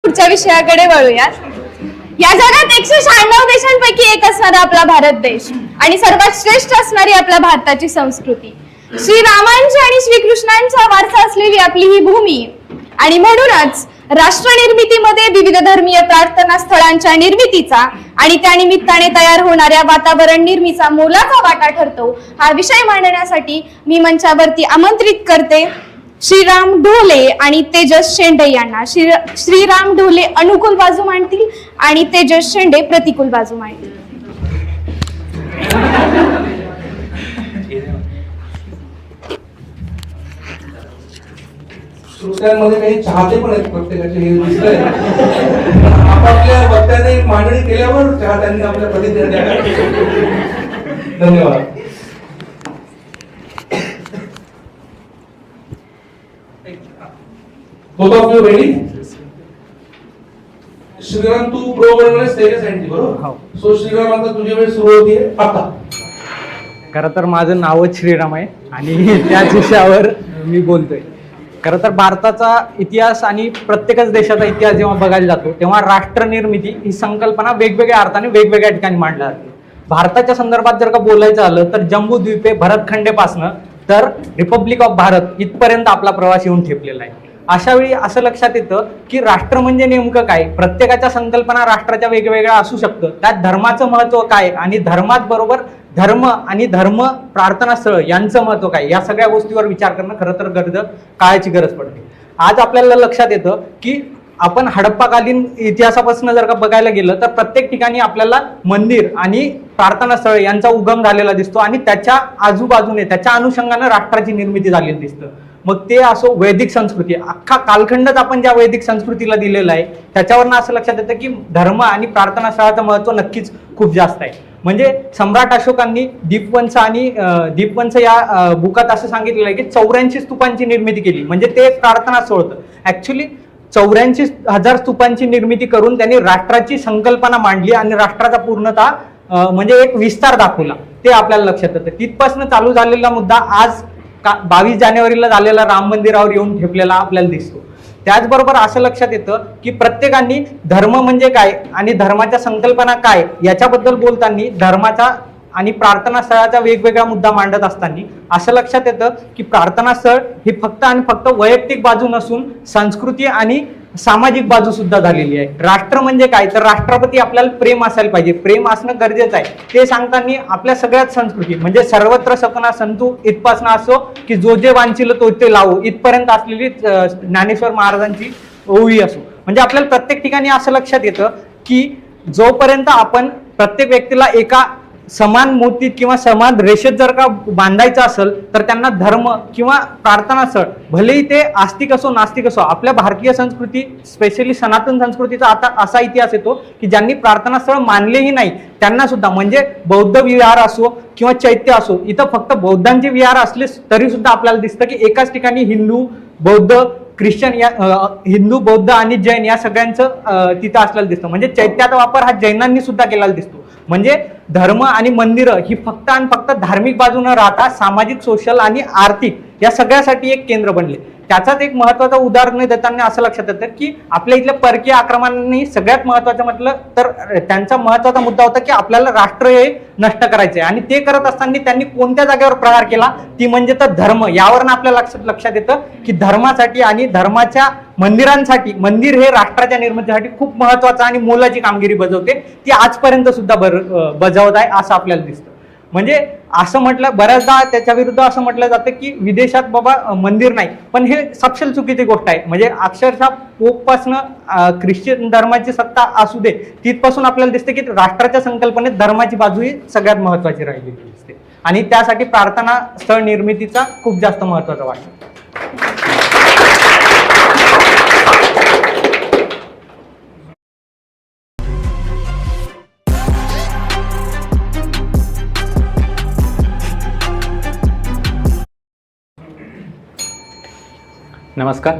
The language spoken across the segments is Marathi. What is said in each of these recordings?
पुढच्या विषयाकडे वळूयात. या जगात 196 देशांपैकी एक असणारा आपला भारत देश आणि सर्वात श्रेष्ठ असणारी आपल्या भारताची संस्कृती, श्रीरामांची आणि श्रीकृष्णांचा वारसा असलेली आपली ही भूमी आणि म्हणूनच राष्ट्र निर्मितीमध्ये विविध धर्मीय प्रार्थना स्थळांच्या निर्मितीचा आणि त्या निमित्ताने तयार होणाऱ्या वातावरण निर्मितीचा मोलाचा वाटा ठरतो. हा विषय मांडण्यासाठी मी मंचावरती आमंत्रित करते श्रीराम ढोले आणि तेजस शेंडे यांना. श्रीराम ढोले अनुकूल बाजू मांडतील आणि तेजस शेंडे प्रतिकूल बाजू मांडतील. श्रोत्यांमध्ये काही चाहते पण आहेत प्रत्येकाचे, हे दिसतंय. आपापल्या वक्त्याने मांडणी केल्यावर चाहत्यांनी आपल्या प्रतिक्रिया द्याव्या. धन्यवाद. Both of you ready? Shriram तू प्रोग्राम स्टेजस आणली बरोबर. सो श्रीराम आता तुझी वेळ सुरू होतीये आता. खरं तर माझं नावच श्रीराम आहे आणि त्याच विषयावर मी बोलतोय. खरं तर भारताचा इतिहास आणि प्रत्येकच देशाचा इतिहास जेव्हा बघायला जातो तेव्हा राष्ट्र निर्मिती ही संकल्पना वेगवेगळ्या अर्थाने वेगवेगळ्या ठिकाणी मांडली जाते. भारताच्या संदर्भात जर का बोलायचं आलं तर जम्बूद्वीपे भरतखंडेपासनं तर रिपब्लिक ऑफ भारत इथपर्यंत आपला प्रवास येऊन ठेपलेला आहे. अशा वेळी असं लक्षात येतं की राष्ट्र म्हणजे नेमकं काय. प्रत्येकाच्या संकल्पना राष्ट्राच्या वेगवेगळ्या असू शकतं. त्यात धर्माचं महत्व काय आणि धर्मात बरोबर धर्म आणि धर्म प्रार्थनास्थळ यांचं महत्व काय, या सगळ्या गोष्टीवर विचार करणं खरं तर काळाची गरज पडते. आज आपल्याला लक्षात येतं की आपण हडप्पाकालीन इतिहासापासून जर का बघायला गेलं तर प्रत्येक ठिकाणी आपल्याला मंदिर आणि प्रार्थनास्थळ यांचा उगम झालेला दिसतो आणि त्याच्या आजूबाजूने त्याच्या अनुषंगानं राष्ट्राची निर्मिती झालेली दिसतं. मग ते असो वैदिक संस्कृती, अख्खा कालखंडच आपण ज्या वैदिक संस्कृतीला दिलेला आहे त्याच्यावरनं असं लक्षात येतं की धर्म आणि प्रार्थनास्थळाचं महत्व नक्कीच खूप जास्त आहे. म्हणजे सम्राट अशोकांनी दीपवंश या बुकात असं सांगितलेलं आहे की 84 स्तूपांची निर्मिती केली. म्हणजे ते एक प्रार्थनास्थळ होतं. ऍक्च्युली 84,000 स्तूपांची निर्मिती करून त्यांनी राष्ट्राची संकल्पना मांडली आणि राष्ट्राचा पूर्णतः म्हणजे एक विस्तार दाखवला. ते आपल्याला लक्षात येतं. तिथपासून चालू झालेला मुद्दा आज 22 जानेवारीला झालेला राम मंदिरावर येऊन ठेपलेला आपल्याला दिसतो. त्याचबरोबर असं लक्षात येतं की प्रत्येकाने धर्म म्हणजे काय आणि धर्माच्या संकल्पना काय याच्याबद्दल बोलताना धर्माचा आणि प्रार्थना स्थळाचा वेगवेगळा मुद्दा मांडत असताना असं लक्षात येतं की प्रार्थना स्थळ ही फक्त आणि फक्त वैयक्तिक बाजू नसून संस्कृती आणि सामाजिक बाजू सुद्धा झालेली आहे. राष्ट्र म्हणजे काय तर राष्ट्रपती आपल्याला प्रेम असायला पाहिजे, प्रेम असणं गरजेचं आहे. ते सांगताना आपल्या सगळ्याच संस्कृती म्हणजे सर्वत्र सकना संतू इथपासनं असो की जो जे वांचिल तो ते लावो इथपर्यंत असलेली ज्ञानेश्वर महाराजांची ओवी असो. म्हणजे आपल्याला प्रत्येक ठिकाणी असं लक्षात येतं की जोपर्यंत आपण प्रत्येक व्यक्तीला एका समान मोतीत किंवा समान रेषेत जर का बांधायचं असेल तर त्यांना धर्म किंवा प्रार्थना स्थळ भलेही ते आस्तिक असो नास्तिक असो. आपल्या भारतीय संस्कृती स्पेशली सनातन संस्कृतीचा आता असा इतिहास येतो की ज्यांनी प्रार्थना स्थळ मानलेही नाही त्यांना सुद्धा म्हणजे बौद्ध विहार असो किंवा चैत्य असो इथं फक्त बौद्धांचे विहार असले तरी सुद्धा आपल्याला दिसतं की एकाच ठिकाणी हिंदू बौद्ध ख्रिश्चन या हिंदू बौद्ध आणि जैन या सगळ्यांचं तिथं असलेलं दिसतं. म्हणजे चैत्याचा वापर हा जैनांनी सुद्धा केलेला दिसतो. म्हणजे धर्म आणि मंदिरं ही फक्त आणि फक्त धार्मिक बाजू न राहता सामाजिक सोशल आणि आर्थिक या सगळ्यासाठी एक केंद्र बनले. त्याचाच एक महत्वाचं उदाहरण देताना असं लक्षात येतं की आपल्या इथल्या परकीय आक्रमणांनी सगळ्यात महत्वाचं म्हटलं तर त्यांचा महत्वाचा मुद्दा होता की आपल्याला राष्ट्र हे नष्ट करायचे आणि ते करत असताना त्यांनी कोणत्या जागेवर प्रहार केला ती म्हणजे तर धर्म. यावरनं आपल्या लक्षात येतं की धर्मासाठी आणि धर्माच्या मंदिरांसाठी मंदिर हे राष्ट्राच्या निर्मितीसाठी खूप महत्वाचं आणि मोलाची कामगिरी बजावते. ती आजपर्यंत सुद्धा बजावत आहे असं आपल्याला दिसतं. म्हणजे असं म्हटलं बऱ्याचदा त्याच्या विरुद्ध असं म्हटलं जातं की विदेशात बाबा मंदिर नाही, पण हे सपशेल चुकीची गोष्ट आहे. म्हणजे अक्षरशः पोपपासनं ख्रिश्चन धर्माची सत्ता असू दे तिथपासून आपल्याला दिसते की राष्ट्राच्या संकल्पनेत धर्माची बाजू ही सगळ्यात महत्वाची राहिलेली दिसते आणि त्यासाठी प्रार्थना स्थळ निर्मितीचा खूप जास्त महत्वाचा वाटतो. नमस्कार.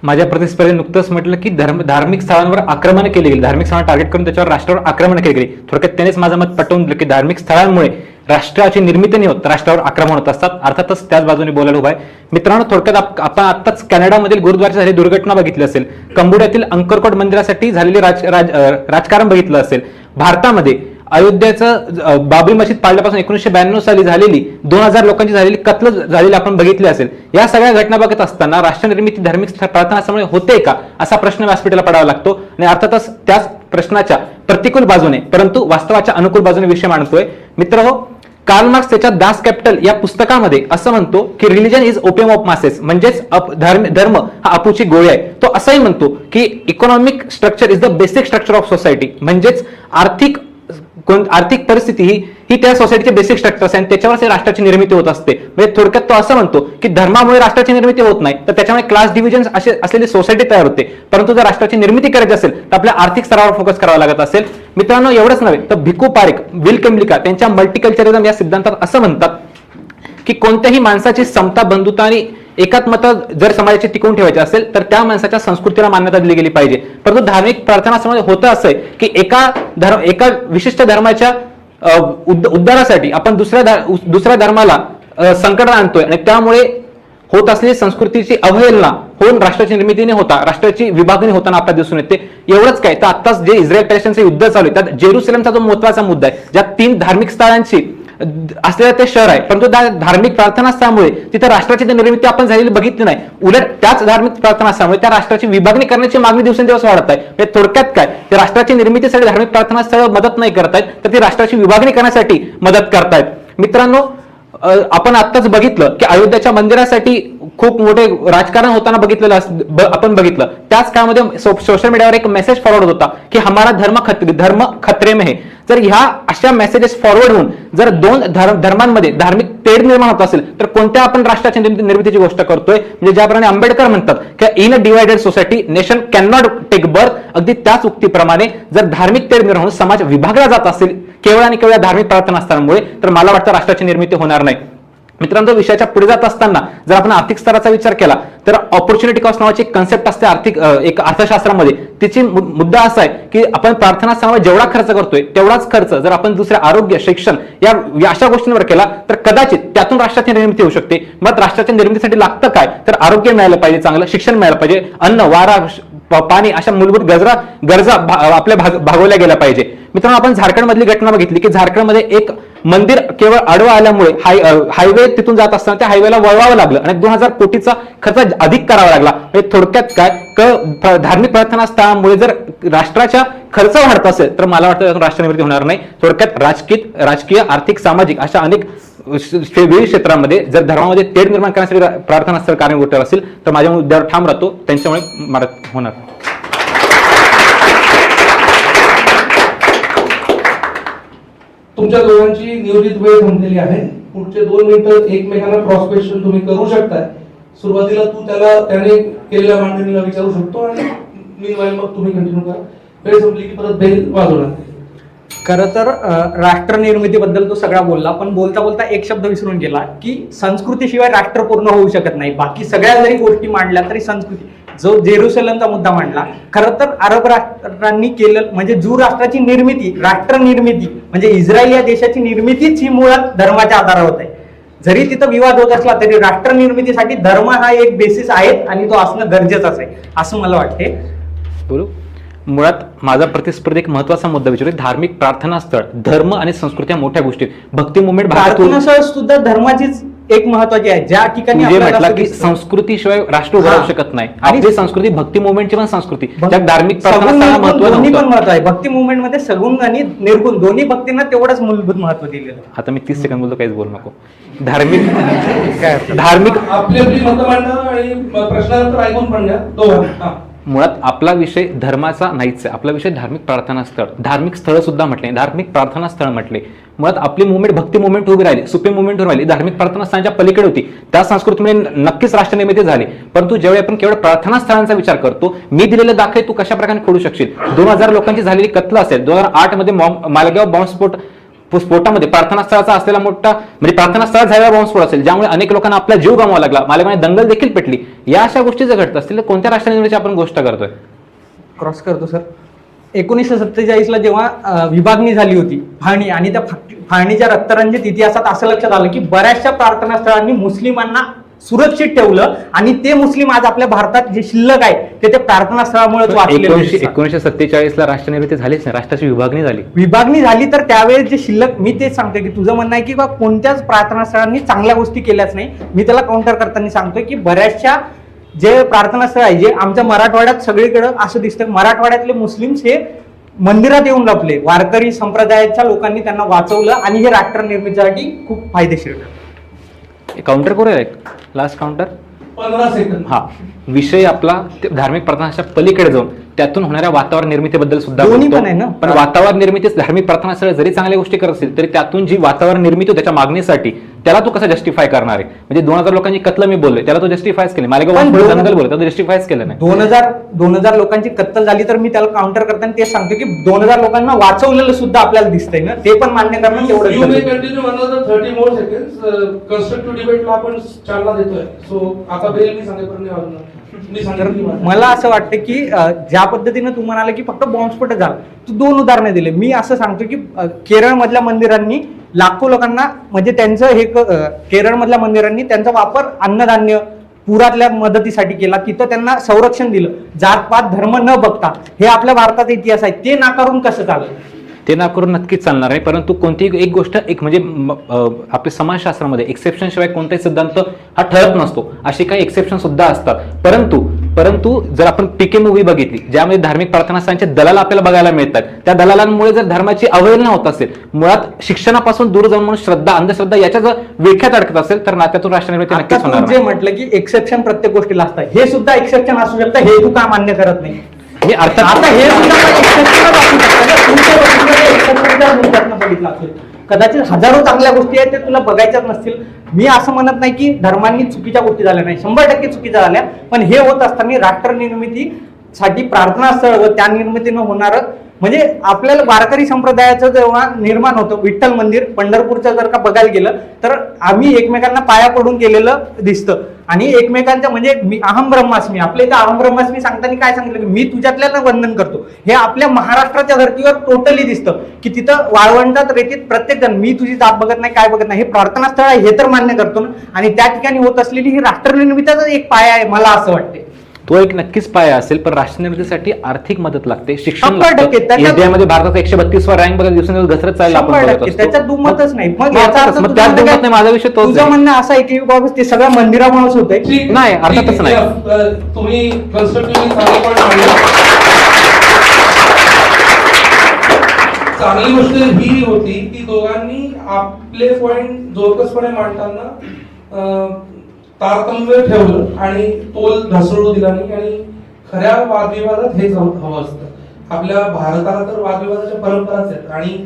माझ्या प्रतिस्पर्धी नुकतंच म्हटलं की धार्मिक स्थळांवर आक्रमण केली गेली, धार्मिक स्थळांना टार्गेट करून त्याच्यावर राष्ट्रावर आक्रमण केली गेली. थोडक्यात त्यानेच माझं मत पटवून दिलं की धार्मिक स्थळांमुळे राष्ट्राची निर्मिती नाही होत, राष्ट्रावर आक्रमण होत असतात. अर्थातच त्याच बाजूने बोलायला उभा आहे. मित्रांनो, थोडक्यात आपण आताच कॅनडामधील गुरुद्वाराची झालेली दुर्घटना बघितली असेल, कंबोडियातील अंकरकोट मंदिरासाठी झालेले राजकारण बघितलं असेल, भारतामध्ये अयोध्येचं बाबरी मशीद पाडल्यापासून 1992 साली झालेली 2000 लोकांची झालेली कत्ल झालेली आपण बघितली असेल. या सगळ्या घटना बघत असताना राष्ट्रनिर्मिती धार्मिक प्रार्थनास्थळामुळे होते का असा प्रश्न व्यासपीठाला पडावा लागतो. आणि अर्थातच त्याच प्रश्नाच्या प्रतिकूल बाजूने परंतु वास्तवाच्या अनुकूल बाजूने विषय मांडतोय. मित्रहो, कार्ल मार्क्स त्याच्या दास कॅपिटल या पुस्तकामध्ये असं म्हणतो की religion is opium of masses, म्हणजेच धर्म हा अपूची गोळी आहे. तो असंही म्हणतो की economic structure is the basic structure of society, म्हणजेच आर्थिक परिस्थिती ही त्या सोसायटीचे बेसिक स्ट्रक्चर आहे आणि त्याच्यावर राष्ट्राची निर्मिती होत असते. म्हणजे थोडक्यात तो असं म्हणतो की धर्मामुळे राष्ट्राची निर्मिती होत नाही, तर त्याच्यामुळे क्लास डिव्हिजन असलेली सोसायटी तयार होते. परंतु जर राष्ट्राची निर्मिती करायची असेल तर आपल्या आर्थिक स्तरावर फोकस करावा लागत असेल. मित्रांनो, एवढंच नव्हे तर भिकू पारेख, विल केम्लिका त्यांच्या मल्टीकल्चरिझम या सिद्धांतात असं म्हणतात की कोणत्याही माणसाची समता, बंधुता आणि एकात्मता जर समाजाची टिकवून ठेवायची असेल तर त्या माणसाच्या संस्कृतीला मान्यता दिली गेली पाहिजे. परंतु धार्मिक प्रार्थनास्थळामध्ये होतं असं आहे की एका विशिष्ट धर्माच्या उद्धारासाठी आपण दुसऱ्या धर्माला संकटात आणतोय आणि त्यामुळे होत असलेली संस्कृतीची अवहेलना होऊन राष्ट्राची निर्मितीने होता, राष्ट्राची विभागणी होताना आपल्याला दिसून येते. एवढंच काय तर आत्ताच जे इस्रायल पॅलेस्टाईनचं युद्ध चालू आहे त्यात जेरुसलेमचा जो महत्वाचा मुद्दा आहे, ज्या 3 धार्मिक स्थळांची असलेलं ते शहर आहे, परंतु त्या धार्मिक प्रार्थनास्थळामुळे तिथे राष्ट्राची निर्मिती आपण झालेली बघितली नाही. उलट त्याच धार्मिक प्रार्थनास्थळामुळे त्या राष्ट्राची विभागणी करण्याची मागणी दिवसेंदिवस वाढत आहे. म्हणजे थोडक्यात काय, ते राष्ट्राची निर्मितीसाठी धार्मिक प्रार्थनास्थळ मदत नाही करतायत, तर ती राष्ट्राची विभागणी करण्यासाठी मदत करतायत. मित्रांनो, आपण आत्ताच बघितलं की अयोध्याच्या मंदिरासाठी खूप मोठे राजकारण होताना आपण बघितलं. त्याच काळामध्ये सोशल मीडियावर एक मेसेज फॉरवर्ड होता की हमारा धर्म खतरे में है. जर ह्या अशा मेसेजेस फॉरवर्ड होऊन जर 2 धर्मांमध्ये धार्मिक तेढ निर्माण होत असेल तर कोणत्या आपण राष्ट्राच्या निर्मितीची गोष्ट करतोय. म्हणजे ज्याप्रमाणे आंबेडकर म्हणतात की in a divided society nation can not take birth, अगदी त्याच उक्तीप्रमाणे जर धार्मिक तेढ निर्माण होऊन समाज विभागला जात असेल केवळ आणि केवळ धार्मिक प्रार्थनास्थळांमुळे, तर मला वाटतं राष्ट्राची निर्मिती होणार नाही. मित्रांनो, विषयाच्या पुढे जात असताना जर आपण आर्थिक स्तराचा विचार केला तर ऑपॉर्च्युनिटी कॉस्ट नावाची एक कन्सेप्ट असते एक अर्थशास्त्रामध्ये. तिची मुद्दा असा आहे की आपण प्रार्थनास्थळावर जेवढा खर्च करतोय तेवढाच खर्च जर आपण दुसऱ्या आरोग्य, शिक्षण या अशा गोष्टींवर केला तर कदाचित त्यातून राष्ट्राची निर्मिती होऊ शकते. मग राष्ट्राच्या निर्मितीसाठी लागतं काय, तर आरोग्य मिळालं पाहिजे, चांगलं शिक्षण मिळालं पाहिजे, अन्न, वारा, पाणी अशा मूलभूत गरजा आपल्या भागवल्या गेल्या पाहिजे. मित्रांनो, आपण झारखंडमधली घटना बघितली की झारखंडमध्ये एक मंदिर केवळ आडवं आल्यामुळे हायवे तिथून जात असताना त्या हायवेला वळवावं लागलं आणि 2000 कोटीचा खर्च अधिक करावा लागला. म्हणजे थोडक्यात काय, धार्मिक प्रार्थनास्थळामुळे जर राष्ट्राच्या खर्च वाढत असेल तर मला वाटतं राष्ट्रनिर्मिती होणार नाही. थोडक्यात राजकीय, आर्थिक, सामाजिक अशा अनेक विविध क्षेत्रामध्ये जर धर्मामध्ये तेढ निर्माण करण्यासाठी प्रार्थनास्थळ कारणीभूत असेल तर माझ्या मुद्द्यावर ठाम राहतो, त्यांच्यामुळे मदत होणार. तुमच्या दोघांची नियोजित वेळ संपलेली आहे. पुढचे 2 मिनिटं एकमेकांना क्रॉस क्वेश्चन तुम्ही करू शकताय. सुरुवातीला त्याने केलेल्या मांडणीला विचारू शकतो आणि मग तुम्ही कंटिन्यू करा. वेळ संपली की परत बेल वाजवणार. खरं तर राष्ट्रनिर्मितीबद्दल तो सगळा बोलला, पण बोलता बोलता एक शब्द विसरून गेला की संस्कृतीशिवाय राष्ट्र पूर्ण होऊ शकत नाही. बाकी सगळ्या जरी गोष्टी मांडल्या तरी संस्कृती, जो जेरुसलेमचा मुद्दा मांडला, खरं तर अरब राष्ट्रांनी केलं म्हणजे ज्यू राष्ट्राची निर्मिती, राष्ट्र निर्मिती म्हणजे इस्रायल या देशाची निर्मितीच ही मुळात धर्माच्या आधारावर आहे. जरी तिथं विवाद होत असला तरी राष्ट्र निर्मितीसाठी धर्म हा एक बेसिस आहे आणि तो असणं गरजेचंच आहे असं मला वाटते. बोलू. मुळात माझा प्रतिस्पर्धी एक महत्वाचा मुद्दा विचारतो, धार्मिक प्रार्थनास्थळ, धर्म आणि संस्कृती या मोठ्या गोष्टी. भक्ती मुवमेंट प्रार्थनास्थळ सुद्धा धर्माचीच एक महत्वाची आहे, ज्या ठिकाणी म्हटलं की संस्कृतीशिवाय राष्ट्र उभं राहू शकत नाही. आणि संस्कृती भक्ती मुवमेंटची पण संस्कृती, धार्मिक प्रार्थनास्थळाला महत्व आहे. भक्ती मुवमेंट मध्ये सगुण आणि निर्गुण दोन्ही भक्तींना तेवढंच मूलभूत महत्व दिलेलं. आता मी 30 सेकंद बोलतो, काहीच बोलू नको. धार्मिक आपली मतं मांडा आणि प्रश्नानंतर ऐकून पण घ्या. मुळात आपला विषय धर्माचा नाहीच आहे, आपला विषय धार्मिक प्रार्थनास्थळ, धार्मिक स्थळ सुद्धा म्हटले, धार्मिक प्रार्थनास्थळ म्हटले. मुळात आपली मुवमेंट भक्ती मुवमेंट उभी राहिली, सुप्रीम मुवमेंट उभी राहिली, धार्मिक प्रार्थनास्थळांच्या पलीकडे होती. त्या संस्कृतीमुळे नक्कीच राष्ट्रनिर्मिती झाली. परंतु ज्यावेळी आपण केवळ प्रार्थनास्थळांचा विचार करतो, मी दिलेलं दाखले तू कशा प्रकारे खोडू शकशील. 2000 लोकांची झालेली कत्ल असेल, 2008 मध्ये मालेगाव बॉम्बस्फोटामध्ये प्रार्थनास्थळाचा असलेला मोठा म्हणजे प्रार्थनास्थळात झालेला बॉम्बस्फोट असेल, ज्यामुळे अनेक लोकांना आपला जीव गमवावा लागला, मालेगावमध्ये दंगल देखील पेटली. या अशा गोष्टी जर घडत असतील तर कोणत्या राष्ट्रनिर्मितीची आपण गोष्ट करतोय. क्रॉस करतो सर. 1947ला जेव्हा विभागणी झाली होती फाळणी, आणि त्या फाळणीच्या रक्तरंजित इतिहासात असं लक्षात आलं की बऱ्याचशा प्रार्थना स्थळांनी मुस्लिमांना सुरक्षित ठेवलं, आणि ते मुस्लिम आज आपल्या भारतात जे शिल्लक आहे ते प्रार्थना स्थळामुळेच वाचलेले आहेत. 1947ला राष्ट्रनिर्मिती झालीच नाही, राष्ट्राची विभागणी झाली तर त्यावेळेस जे शिल्लक, मी तेच सांगतोय की तुझं म्हणणं आहे की बा कोणत्याच प्रार्थना स्थळांनी चांगल्या गोष्टी केल्याच नाही. मी त्याला काउंटर करताना सांगतोय की बऱ्याचशा जे प्रार्थना स्थळ आहे, जे आमच्या मराठवाड्यात सगळीकडे असं दिसतं, मराठवाड्यातले मुस्लिम्स हे मंदिरात येऊन लपले, वारकरी संप्रदायाच्या लोकांनी त्यांना वाचवलं, आणि हे राष्ट्र निर्मितीसाठी खूप फायदेशीर ठरलं. काउंटर करूया एक लास्ट काउंटर 15 सेकंद. हा विषय आपला धार्मिक प्रार्थनाच्या पलीकडे जाऊन त्यातून होणाऱ्या वातावरण निर्मितीबद्दल सुद्धा दोन्ही बोलतो. पण आहे ना. पण वातावरण निर्मितीच धार्मिक प्रार्थना स्थळ जरी चांगल्या गोष्टी करत असेल तरी त्यातून जी वातावरण निर्मिती होते त्याच्या मागणीसाठी, त्याला तू कसं जस्टिफाय करणार आहे? म्हणजे 2000 लोकांची कत्तल मी बोललोय, त्याला तो जस्टिफायच केलं. मालेगाव जंगल बोलतो, त्याला जस्टिफायच केलं नाही. 2000 लोकांची कत्तल झाली तर मी त्याला काउंटर करताना ते सांगतो की 2000 लोकांना वाचवलेलं सुद्धा आपल्याला दिसतंय ना, ते पण मान्य करणं You may तेवढं. continue another 30 more seconds. Constructive debate ला आपण चालना देतोय. सो आता बेल मी सांगेपर्यंत वाजणार. मी तर सांगितलं मला असं वाटतं की ज्या पद्धतीनं तू म्हणाला की फक्त बॉम्बस्फोट झाला, तू 2 उदाहरणं दिले. मी असं सांगतो की केरळमधल्या मंदिरांनी लाखो लोकांना, म्हणजे त्यांचं हे केरळमधल्या मंदिरांनी त्यांचा वापर अन्नधान्य पुरातल्या मदतीसाठी केला, तिथं त्यांना संरक्षण दिलं, जातपात धर्म न बघता. हे आपल्या भारताचा इतिहास आहे, ते नाकारून कसं चालेल? ते ना करून नक्कीच चालणार आहे. परंतु कोणतीही एक गोष्ट एक म्हणजे आपल्या समाजशास्त्रामध्ये एक्सेप्शन शिवाय कोणताही सिद्धांत हा ठरत नसतो. अशी काही एक्सेप्शन सुद्धा असतात. परंतु जर आपण पीके मूव्ही बघितली, ज्यामध्ये धार्मिक प्रार्थनास्थानांचे दलाल आपल्याला बघायला मिळतात, त्या दलालांमुळे जर धर्माची अवहेलना होत असेल, मुळात शिक्षणापासून दूर जाऊन म्हणून श्रद्धा अंधश्रद्धा याच्या जर विळख्यात अडकत असेल तर नात्यातून राष्ट्रनिर्मिती नक्कीच होणार जे म्हटलं की एक्सेप्शन प्रत्येक गोष्टीला असतात, हे सुद्धा एक्सेप्शन असू शकतं, हे तू का मान्य करत नाही? हे अर्थात आता हे सुद्धा exceptionच असू शकतं. तुमच्या गोष्टीमध्ये exceptionच्या दृष्टीने बघितलं असेल, कदाचित हजारो चांगल्या गोष्टी आहेत ते तुला बघायच्याच नसतील. मी असं म्हणत नाही की धर्मांनी चुकीच्या गोष्टी झाल्या नाही, 100% चुकीच्या झाल्या, पण हे होत असताना राष्ट्र निर्मितीसाठी प्रार्थना स्थळ व त्या निर्मितीनं होणारं, म्हणजे आपल्याला वारकरी संप्रदायाचं जेव्हा निर्माण होतं, विठ्ठल मंदिर पंढरपूरचं जर का बघायला गेलं तर आम्ही एकमेकांना पाया पडून केलेलं दिसतं, आणि एकमेकांच्या म्हणजे मी अहम ब्रह्मास्मी, आपल्या इथं अहम ब्रह्मास्मी सांगताना काय सांगितलं की मी तुझ्यातल्याला वंदन करतो, हे आपल्या महाराष्ट्राच्या धर्तीवर टोटली दिसतं की तिथं वाळवंटात रेतीत प्रत्येक जण मी तुझी जात बघत नाही, काय बघत नाही. हे प्रार्थना स्थळ आहे हे तर मान्य करतो ना, आणि त्या ठिकाणी होत असलेली ही राष्ट्रनिर्मितीचा एक पाया आहे, मला असं वाटते. तो एक नक्कीच पाया असेल, पण राष्ट्रनिर्मितीसाठी आर्थिक मदत लागते, शिक्षण 100% त्याच्यात- इंडियामध्ये भारतात 132वा रँक बघा दिवसेंदिवस घसरत चालला आपण बघत 100% असतो. त्याच्यात दुमतच नाही. मग मग याचा अर्थ मग तुझं त्यात म्हणणं दुमत काय? नाही, माझा विषय तोच तुझं आहे. म्हणणं असं आहे की बाबा ते सगळं मंदिरामुळेच होतंय. नाही, अर्थातच नाही. तुम्ही कन्स्ट्रक्टिव्हली चांगले पण मांडले. चांगली गोष्ट ही होती की दोघांनी आपले पॉइंट जोरकसपणे मांडताना तारतम्य ठेवलं आणि तोल ढासळू दिला नाही, आणि खऱ्या वादविवादात हेच हवं असतं. आपल्या भारताला तर वादविवादाच्या परंपराच आहेत, आणि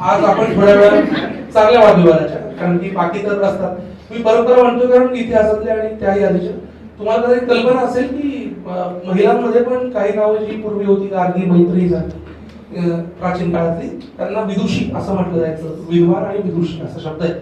आज आपण थोड्या वेळात चांगल्या वादविवादाच्या, कारण की बाकी तर असतात. मी परंपरा म्हणतो कारण इतिहासातले आणि त्याही आधीच्या. तुम्हाला तर एक कल्पना असेल की महिलांमध्ये पण काही नावं जी पूर्वी होती, गार्गी, मैत्री प्राचीन काळातली, त्यांना विदुषी असं म्हटलं जायचं. विद्वान आणि विदुषी असा शब्द आहे.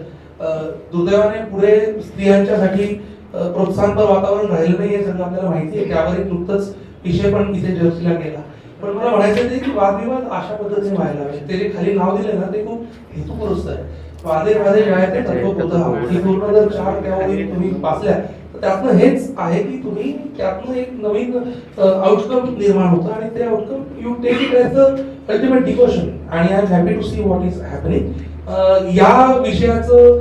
दुर्दैवाने पुढे स्त्रियांच्यासाठी प्रोत्साहनपर वातावरण राहिलं नाही, हे सगळं आपल्याला माहिती आहे. त्यावर एक नुकतंच विषय पण इथे चर्चेला गेला. पण मला म्हणायचं ते की वादविवाद अशा पद्धतीने व्हायला हवे. ते जे खाली नाव दिले ना ते खूप हेतुपुरस्तर आहे. वादे वादे जे आहे ते तत्वबोध ही पूर्ण जर 4 त्यावेळी तुम्ही वाचल्या तर त्यातनं हेच आहे की तुम्ही त्यातनं एक नवीन आउटकम निर्माण होतं, आणि ते outcome you take it as the ultimate decoction. आणि I am happy to see what is happening. या विषयाचं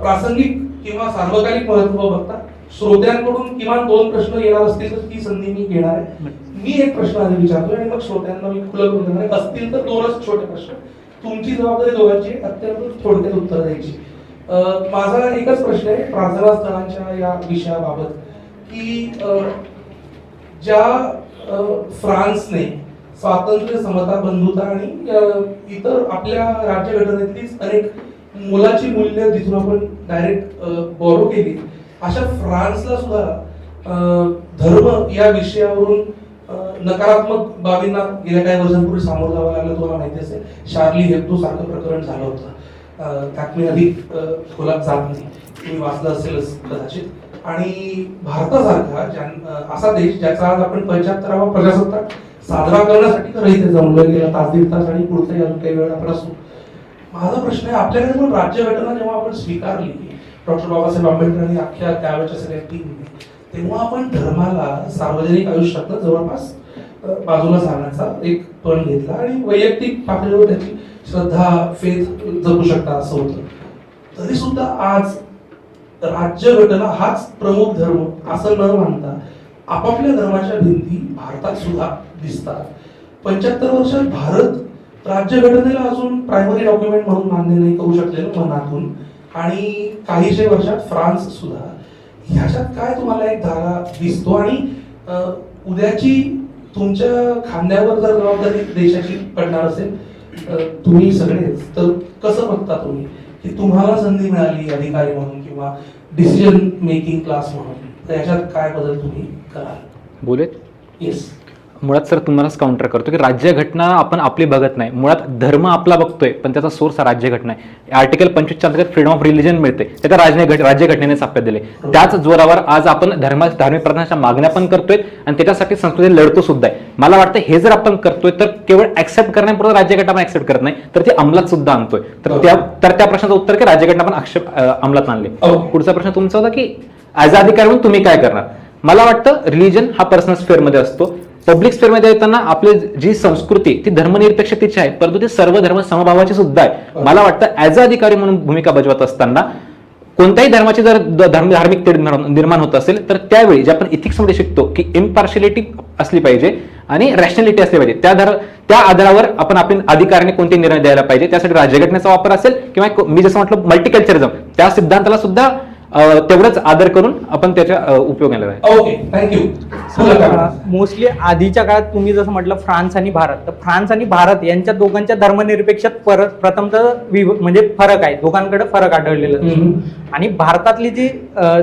प्रासंगिक किंवा सार्वकालिक महत्व बघता श्रोत्यांकडून किमान 2 प्रश्न येणार असतील तर ती संधी मी घेणार आहे. मी एक प्रश्न आधी विचारतो आणि मग श्रोत्यांना मी खुलं करून देणार आहे. असतील तर 2च छोटे प्रश्न. तुमची जबाबदारी दोघांची अत्यंत थोडक्यात उत्तर द्यायची. माझा एकच प्रश्न आहे प्रार्थना स्थळांच्या या विषयाबाबत की ज्या फ्रान्सने स्वातंत्र्य, समता, बंधुता आणि इतर आपल्या राज्यघटनेतलीच अनेक मुलाची मूल्य जिथून आपण डायरेक्ट बॉरो केली, अशा फ्रान्सला सुद्धा धर्म या विषयावरून नकारात्मक बाबींना गेल्या काही वर्षांपूर्वी सामोरं जावं लागलं. तुम्हाला माहिती असेल शार्ली हेब्दो सारखं प्रकरण झालं होतं. त्यात मी अधिक खोलात जात नाही, तुम्ही वाचलं असेलच कदाचित. आणि भारतासारखा असा देश ज्याचा आज आपण 75वा प्रजासत्ताक साजरा करण्यासाठी खरं इथे जमलं गेला तास दीड तास आणि पुढचाही अजून काही वेळ आपण असू. माझा प्रश्न आहे, आपल्याकडे पण राज्यघटना जेव्हा आपण स्वीकारली डॉक्टर बाबासाहेब आंबेडकरांनी अख्ख्या त्यावेळेच्या सगळ्या टीमने, तेव्हा आपण धर्माला सार्वजनिक आयुष्यातनं जवळपास बाजूला सारण्याचा एक पण घेतला आणि वैयक्तिक पातळीवर त्याची श्रद्धा फेथ जगू शकता असं होतं. तरी सुद्धा आज राज्यघटना हाच प्रमुख धर्म असं न मानता आपापल्या धर्माच्या भिंती भारतात सुद्धा दिसतात. 75 वर्षात भारत राज्यघटनेला अजून प्रायमरी डॉक्युमेंट म्हणून मान्य नाही करू शकलेलं मनातून, आणि काहीशे वर्षात फ्रान्स सुद्धा. ह्याच्यात काय तुम्हाला एक धागा दिसतो, आणि उद्याची तुमच्या खांद्यावर जर जबाबदारी देशाची पडणार असेल तुम्ही सगळेच, तर कसं बघता तुम्ही की तुम्हाला संधी मिळाली अधिकारी म्हणून किंवा डिसिजन मेकिंग क्लास म्हणून, तर याच्यात काय बदल तुम्ही कराल? बोलेत. येस. मुळात सर तुम्हालाच काउंटर करतो की राज्यघटना आपण आपली बघत नाही, मुळात धर्म आपला बघतोय, पण त्याचा सोर्स हा राज्यघटना आहे. आर्टिकल 25 अंतर्गत फ्रीडम ऑफ रिलिजन मिळते, ते तर राज्यघटनेने छाप्यात दिले. त्याच जोरावर आज आपण धार्मिक प्रधानाच्या मागण्या पण करतोय आणि त्याच्यासाठी संस्कृती लढतो सुद्धा आहे. मला वाटतं हे जर आपण करतोय तर केवळ ऍक्सेप्ट करण्यापुरतं राज्यघटना आपण ऍक्सेप्ट करत नाही, तर ती अंमलात सुद्धा आणतोय. तर त्या प्रश्नाचं उत्तर की राज्यघटना आपण अंमलात आणले. पुढचा प्रश्न तुमचा होता की ऍज अ अधिकारी म्हणून तुम्ही काय करणार. मला वाटतं रिलिजन हा पर्सनल स्फेअर मध्ये असतो. पब्लिक स्पेअर मध्ये येताना आपली जी संस्कृती ती धर्मनिरपेक्षतेची आहे, परंतु ती सर्व धर्म समभावाची सुद्धा आहे. मला वाटतं ऍज अ अधिकारी म्हणून भूमिका बजावत असताना कोणत्याही धर्माची जर धार्मिक तेढ निर्माण होत असेल तर त्यावेळी जे आपण इथिक्स मध्ये शिकतो की इम्पार्शियलिटी असली पाहिजे आणि रॅशनॅलिटी असली पाहिजे, त्या आधारावर आपण अधिकाऱ्याने कोणते निर्णय द्यायला पाहिजे. त्यासाठी राज्यघटनेचा वापर असेल किंवा मी जसं म्हटलं मल्टीकल्चरिझम, त्या सिद्धांताला सुद्धा तेवढंच आदर करून आपण त्याच्या उपयोगाला आहे. Okay, thank you. मोस्टली आधीच्या काळात तुम्ही जसं म्हटलं फ्रान्स आणि भारत, तर फ्रान्स आणि भारत यांच्या दोघांच्या धर्मनिरपेक्षात प्रथमतः म्हणजे फरक आहे, दोघांकडे फरक आढळलेला आहे. आणि भारतातली जी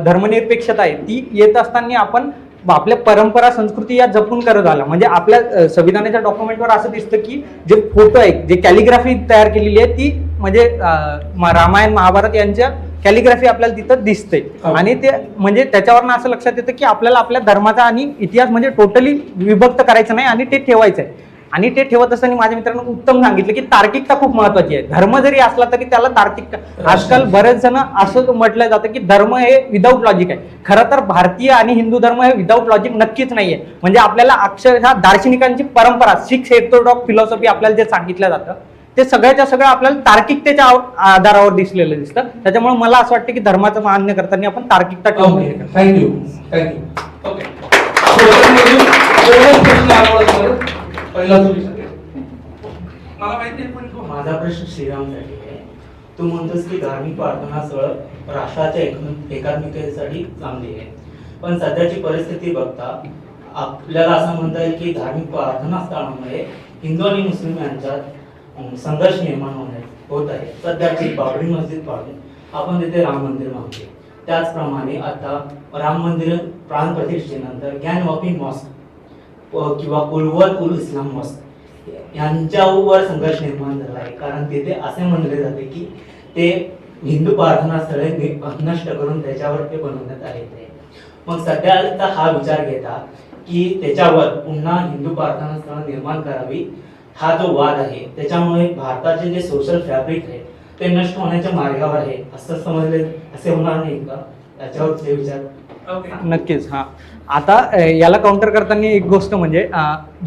धर्मनिरपेक्षता आहे ती येत असताना आपण आपल्या परंपरा संस्कृती या जपून करत आला. म्हणजे आपल्या संविधानाच्या डॉक्युमेंटवर असं दिसतं की जे फोटो आहे, जे कॅलिग्राफी तयार केलेली आहे ती म्हणजे रामायण महाभारत यांच्या कॅलिग्राफी आपल्याला तिथं दिसते. आणि ते म्हणजे त्याच्यावरनं असं लक्षात येतं की आपल्याला आपल्या धर्माचा आणि इतिहास म्हणजे टोटली विभक्त करायचं नाही आणि ते ठेवायचं आहे. आणि ते ठेवत असताना माझ्या मित्रांनो उत्तम सांगितलं की तार्किकता खूप महत्वाची आहे. धर्म जरी असला तरी त्याला तार्किकता, आजकाल बरेच जण असं म्हटलं जातं की धर्म हे विदाऊट लॉजिक आहे. खरं तर भारतीय आणि हिंदू धर्म हे विदाऊट लॉजिक नक्कीच नाहीये. म्हणजे आपल्याला अक्षरशः दार्शनिकांची परंपरा, सिक्स ऑर्थोडॉक्स फिलॉसॉफी आपल्याला जे सांगितलं जातं ते सगळ्याच्या सगळं आपल्याला तार्किकतेच्या आधारावर दिसलेलं दिसतं. त्याच्यामुळे मला असं वाटतं की धर्माचं मान्य करताना आपण तार्किकता ठेवू. थँक्यू. ओके, पहिला मला माहिती आहे, पण माझा प्रश्न श्रीरामसाठी आहे. तू म्हणतोस की धार्मिक प्रार्थना स्थळ राष्ट्राच्या एकात्मिकतेसाठी चांगली आहे, पण सध्याची परिस्थिती बघता आपल्याला असं म्हणता येईल की धार्मिक प्रार्थना स्थळामुळे हिंदू आणि मुस्लिम यांच्यात संघर्ष निर्माण होत आहे. सध्याची बाबरी मस्जिद पाडून आपण तिथे राम मंदिर मागतो. त्याचप्रमाणे आता राम मंदिर प्राण प्रतिष्ठेनंतर ज्ञान वॉकिंग मॉस्क किंवा उल इस्लाम मॉस्क यांच्यावर संघर्ष निर्माण झाला आहे. कारण तिथे असे म्हणले जाते की ते हिंदू प्रार्थना स्थळे नष्ट करून त्याच्यावर ते बनवण्यात आले. मग सध्याचा हा विचार घेता की त्याच्यावर पुन्हा हिंदू प्रार्थना स्थळ निर्माण करावी, हा जो वाद आहे त्याच्यामुळे भारताचे जे सोशल फॅब्रिक आहे ते नष्ट होण्याच्या मार्गावर आहे असं समजले, असे होणार नाही का? त्याच्यावर ते विचार. नक्कीच. हा, आता याला काउंटर करताना एक गोष्ट म्हणजे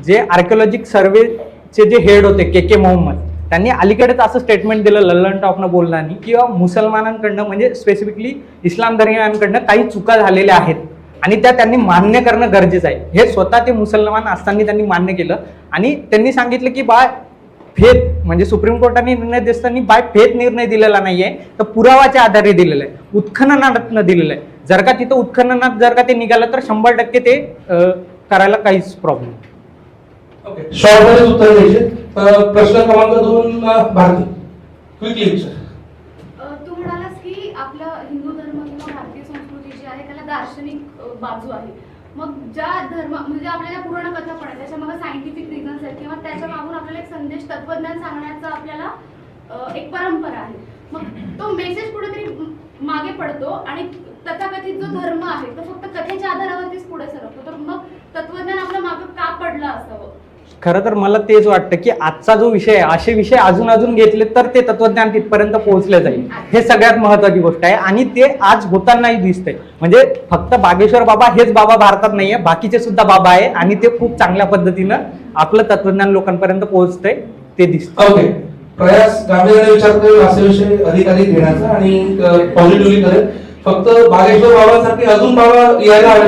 जे आर्किओलॉजिक सर्वेचे जे हेड होते के मोहम्मद, त्यांनी अलीकडेच असं स्टेटमेंट दिलं लल्लन टॉपनं बोलताना किंवा मुसलमानांकडनं म्हणजे स्पेसिफिकली इस्लाम धर्मीयांकडनं काही चुका झालेल्या आहेत आणि त्या त्यांनी मान्य करणं गरजेचं आहे. हे स्वतः ते मुसलमान असताना त्यांनी मान्य केलं आणि त्यांनी सांगितलं की बाय फेथ म्हणजे सुप्रीम कोर्टाने निर्णय देताना बाय फेथ निर्णय दिलेला नाहीये, तर पुरावाच्या आधारे दिलेला आहे, उत्खननातनं दिलेलं आहे. जर का तिथं उत्खननात जर का ते निघालं तर 100% ते करायला काहीच प्रॉब्लेम. ओके, शॉर्टमध्ये उत्तर द्यायचे. प्रश्न क्रमांक 2 भारती, क्विकली विचार. तू म्हणालास की आपला हिंदू धर्म किंवा भारतीय संस्कृती जी आहे त्याला दार्शनिक बाजू आहे. मग ज्या धर्म म्हणजे आपल्याला पुराण कथा पण आहे त्याच्या मागे सायंटिफिक रिझन्स आहेत किंवा त्याच्या मागून आपल्याला एक संदेश तत्वज्ञान सांगण्याचा आपल्याला एक परंपरा आहे. मग तो मेसेज कुठेतरी मागे पडतो आणि तथाकथित जो धर्म आहे तो फक्त कथेच्या आधारावरतीच पुढे सरकतो. तर मग तत्वज्ञान आपल्या मागे का पडलं असावं? खरं तर मला तेच वाटतं की आजचा जो विषय आहे असे विषय अजून घेतले तर ते तत्वज्ञान तिथपर्यंत पोहोचले जाईल. हे सगळ्यात महत्वाची गोष्ट आहे आणि ते आज होतानाही दिसतंय. म्हणजे फक्त बागेश्वर बाबा हेच बाबा भारतात नाहीये, बाकीचे सुद्धा बाबा आहे आणि ते खूप चांगल्या पद्धतीनं आपलं तत्वज्ञान लोकांपर्यंत पोहोचतंय ते दिसतं. ओके, प्रयास गांभीर्याने विचार करेल असे विषय अधिकाधिक घेण्याचा आणि पॉझिटिव्हली करेल. फक्त बागेश्वर बाबांसारखे अजून बाबा यायला हवे.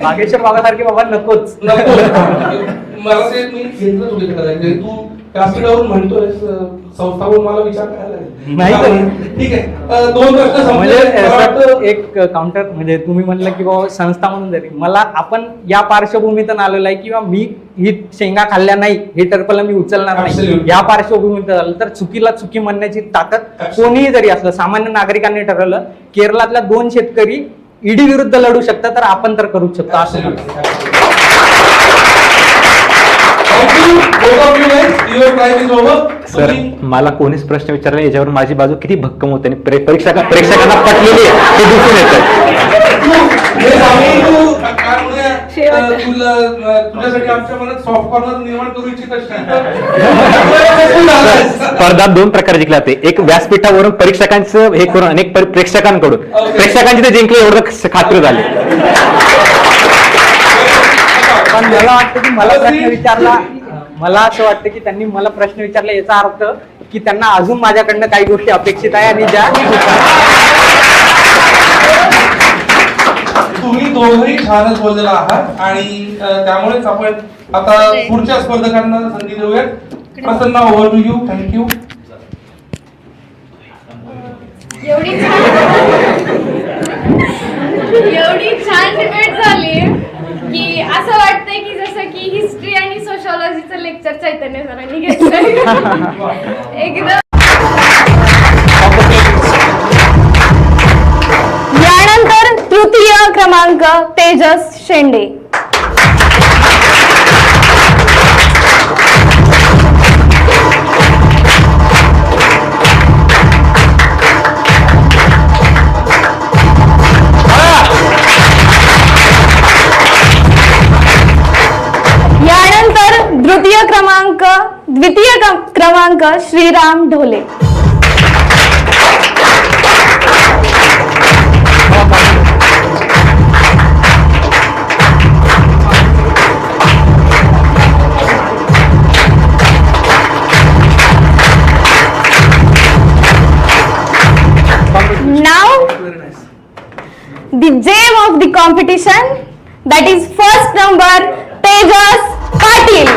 बागेश्वर बाबासारखे बाबा नकोच. मला ते मी घेतलं तुझ्याकडे, तू व्यासपीठावरून म्हणतोय, संस्थावरून मला विचार करायला नाही लागेल. ठीक आहे, 2 प्रश्न म्हणजे संपले. एक काउंटर म्हणजे तुम्ही म्हणलं की बाबा संस्था म्हणून जरी मला आपण या पार्श्वभूमीतून आलेलो आहे किंवा मी ही शेंगा खाल्ल्या नाही हे टर्पल मी उचलणार नाही Absolutely. या पार्श्वभूमीतून आलं तर चुकीला चुकी म्हणण्याची ताकद Absolutely. कोणीही जरी असलं, सामान्य नागरिकांनी ठरवलं केरळातल्या 2 शेतकरी ईडी विरुद्ध लढू शकतात तर आपण तर करूच शकतो असं मला वाटतं. सर मला कोणीच प्रश्न विचारला याच्यावर माझी बाजू किती भक्कम होते आणि प्रेक्षकांना पटलेली आहे हे दिसून येतं. तुझ्यासाठी आमच्या मनात सॉफ्ट कॉर्नर निर्माण करू इच्छित स्पर्धा 2 प्रकारे जिंकल्या जाते. एक व्यासपीठावरून परीक्षकांचं हे करून अनेक प्रेक्षकांकडून. प्रेक्षकांची ते जिंकले एवढं खात्री झाली. पण मला वाटतं की मला प्रश्न विचारला, मला असं वाटतं की त्यांनी मला प्रश्न विचारला याचा अर्थ की त्यांना अजून माझ्याकडनं काही गोष्टी अपेक्षित आहे आणि ज्या तुम्ही दोघंही छानच बोललेला आहात आणि त्यामुळेच आपण आता पुढच्या स्पर्धकांना संधी देऊयात. प्रसन्न, ओव्हर टू यू. थँक्यू. एवढी छान डिबेट झाली की असं वाटतंय की जसं की हिस्ट्री आणि सोशॉलॉजीचं लेक्चर चैतन्य सरांनी घेतलंय. एकदम. यानंतर तृतीय क्रमांक तेजस शेंडे. यानंतर द्वितीय क्रमांक Shriram Dhole. Now the gem of the competition, that is first number Tejas Patil.